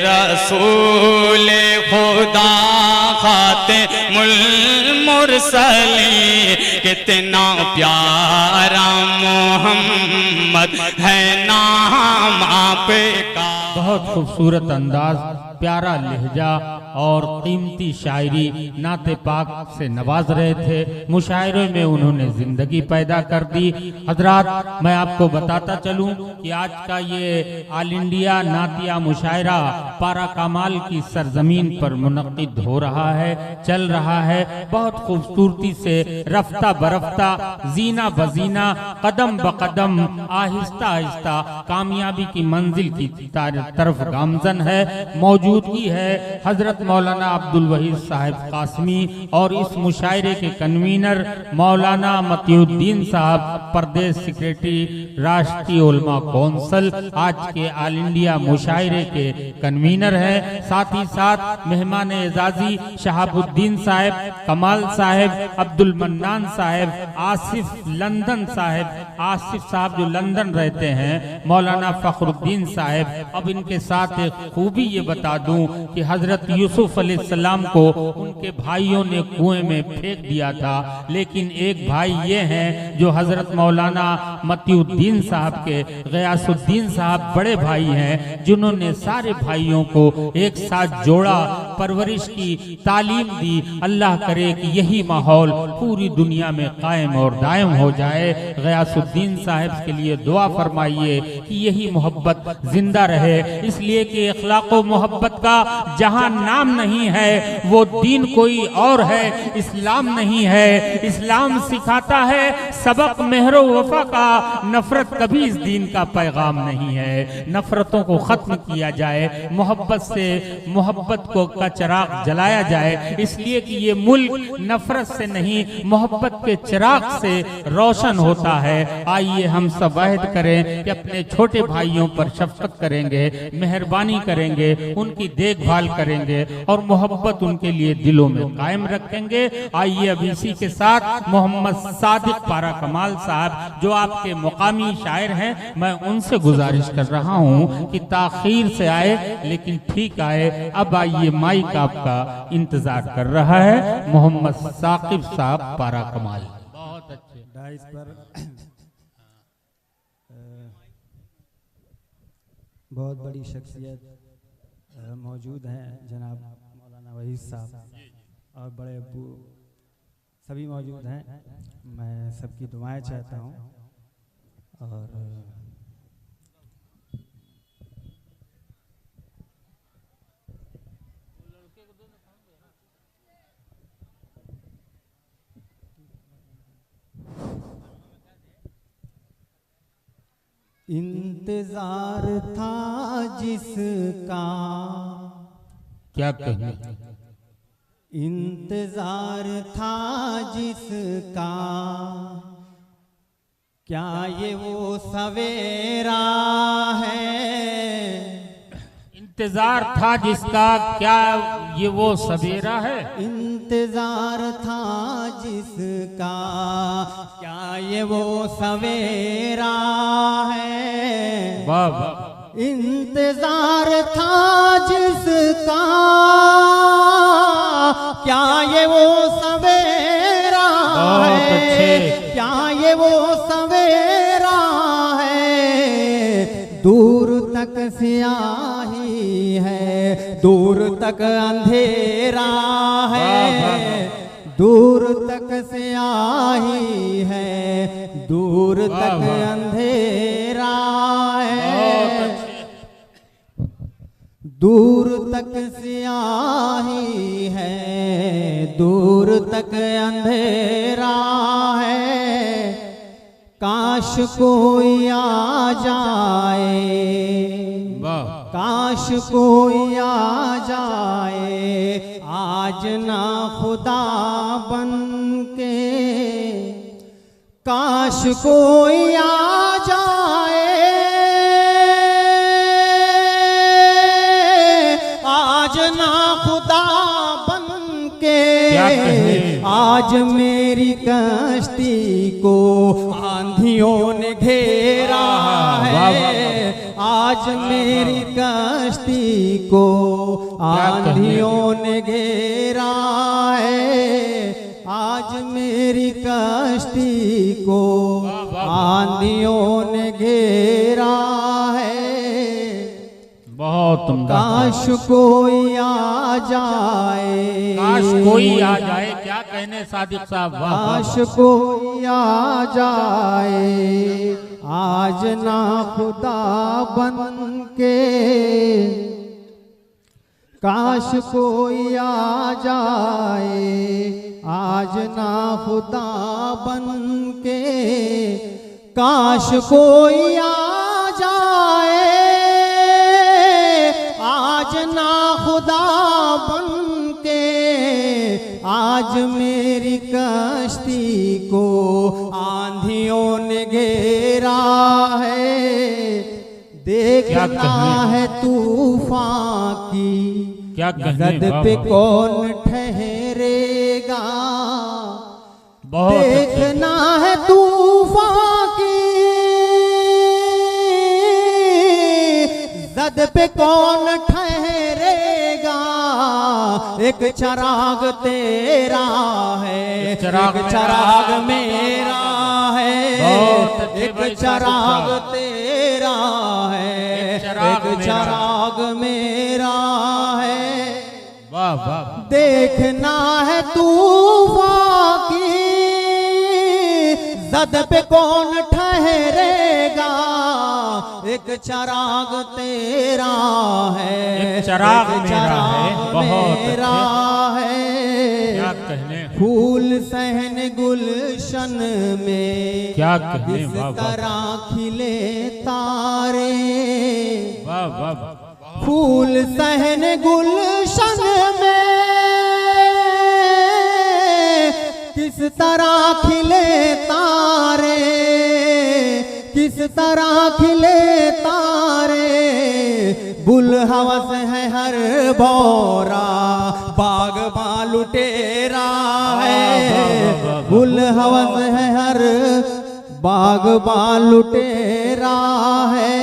रसूल खुदा खातिमुल मुरसलीन, कितना प्यारा मोहम्मद है नाम आपका। बहुत खूबसूरत अंदाज, प्यारा लहजा और कीमती शायरी नाते पाक से नवाज रहे थे। मुशायरे में उन्होंने जिंदगी पैदा कर दी। हजरात, मैं आपको बताता चलूं कि आज का ये ऑल इंडिया नातिया मुशायरा पारा कमाल की सरजमीन पर मुनक्किद हो रहा है, चल रहा है। बहुत खूबसूरती से रफ्ता बरफ्ता, जीना बजीना, कदम बकदम, आहिस्ता आहिस्ता कामयाबी की मंजिल की तरफ गामजन है। मौजूदगी है हजरत मौलाना अब्दुल वहीद साहब कासमी और इस मुशायरे के कन्वीनर मौलाना मतियुद्दीन साहब, प्रदेश सेक्रेटरी राष्ट्रीय उलमा कौंसिल, आज के ऑल इंडिया मुशायरे के कन्वीनर है। साथ ही साथ मेहमान एजाजी शहाबुद्दीन साहब, कमाल साहब, अब्दुल मन्नान साहब, आसिफ लंदन साहब, आसिफ साहब जो लंदन रहते हैं, मौलाना फखरुद्दीन साहब। अब इनके साथ एक खूबी ये बता दूं कि हजरत यूसुफ अलैहिस्सलाम को उनके भाइयों ने कुएं में फेंक दिया था, लेकिन एक भाई ये हैं जो हजरत मौलाना मतियुद्दीन साहब के, गयासुद्दीन साहब बड़े भाई हैं, जिन्होंने सारे भाइयों को एक साथ जोड़ा, परवरिश की, तालीम दी। अल्लाह करे कि यही माहौल पूरी दुनिया में कायम और दायम हो जाए। गयासुद्दीन साहब के लिए दुआ फरमाइए कि यही मोहब्बत जिंदा रहे, इसलिए कि इखलाक व मोहब्बत का जहां नाम नहीं है वो दीन कोई और है, इस्लाम नहीं है। इस्लाम सिखाता है सबक मेहरो वफा का, नफरत कभी इस दीन का पैगाम नहीं है। नफरतों को खत्म किया जाए, मोहब्बत से मोहब्बत को का चिराग जलाया जाए, इसलिए कि ये मुल्क नफरत से नहीं मोहब्बत के चिराग से रोशन होता है। आइए हम सब वाहिद करें कि अपने छोटे भाइयों पर शफकत करेंगे, मेहरबानी करेंगे, उनकी देखभाल करेंगे और मोहब्बत उनके लिए दिलों में कायम रखेंगे। आइए अब इसी के साथ मोहम्मद सादिक पारा कमाल साहब जो आपके मुकामी शायर हैं, मैं उनसे गुजारिश कर रहा हूं कि ताखीर से आए लेकिन ठीक आए। अब आइए, माइक आपका इंतजार कर रहा है। मोहम्मद साकिब साहब पारा कमाल। बहुत अच्छे डाइस पर बहुत बड़ी शख्सियत मौजूद हैं, जनाब मौलाना वहीद साहब और बड़े अब्बू सभी मौजूद हैं। मैं सबकी दुआएं चाहता हूं और इंतजार था जिसका, क्या कहने, इंतजार था जिसका, क्या ये वो सवेरा है। इंतजार था जिसका, क्या ये वो सवेरा है। इंतजार था जिसका, क्या ये वो सवेरा है। वाह वाह। इंतजार था जिसका, क्या ये वो सवेरा है। क्या ये वो सवेरा है। दूर तक स्याही है, दूर तक अंधेरा है। दूर तक स्याही है, दूर तक अंधेरा है। दूर तक स्याही है, दूर तक अंधेरा है। काश कोई आ जाए, काश कोई आ जाए, आज ना खुदा बन के। काश कोई आ जाए, आज ना खुदा बन के। आज मेरी कश्ती को आंधियों ने घेरा है। आज मेरी कश्ती को आंधियों ने घेरा है, आज मेरी कश्ती को आंधियों ने घेरा है। बहुत उम्दा। काश कोई आ जाए, काश कोई आ जाए, क्या कहने सादिक साहब, वाह वाह काश कोई आ जाए, आज ना खुदा बन के, काश कोई आ जाए, आज ना खुदा बन के, काश कोई आ जाए, आज ना खुदा बन के, आज मेरी कश्ती को आंधियों ने घेरा है। देखना है तूफान की क्या जद पे कौन ठहरेगा, देखना है तूफान की जद पे कौन ठहरेगा। एक चराग तेरा है, एक चराग मेरा है, एक चराग तेरा है, एक चराग मेरा है। वाह वाह। देखना है तूफान की जद पे कौन ठहरेगा। एक चराग तेरा है, एक चराग मेरा है, बहुत मेरा है। क्या कहने, फूल सहन गुलशन में क्या कहने, इस वाह वाह तरह खिले तारे। वाह वाह। फूल सहन गुलशन में किस तरह खिले तारे, किस तरह खिले तारे। गुल हवस है हर बोरा, बागबान लुटेरा है। गुल हवस है हर बागबान लुटेरा है।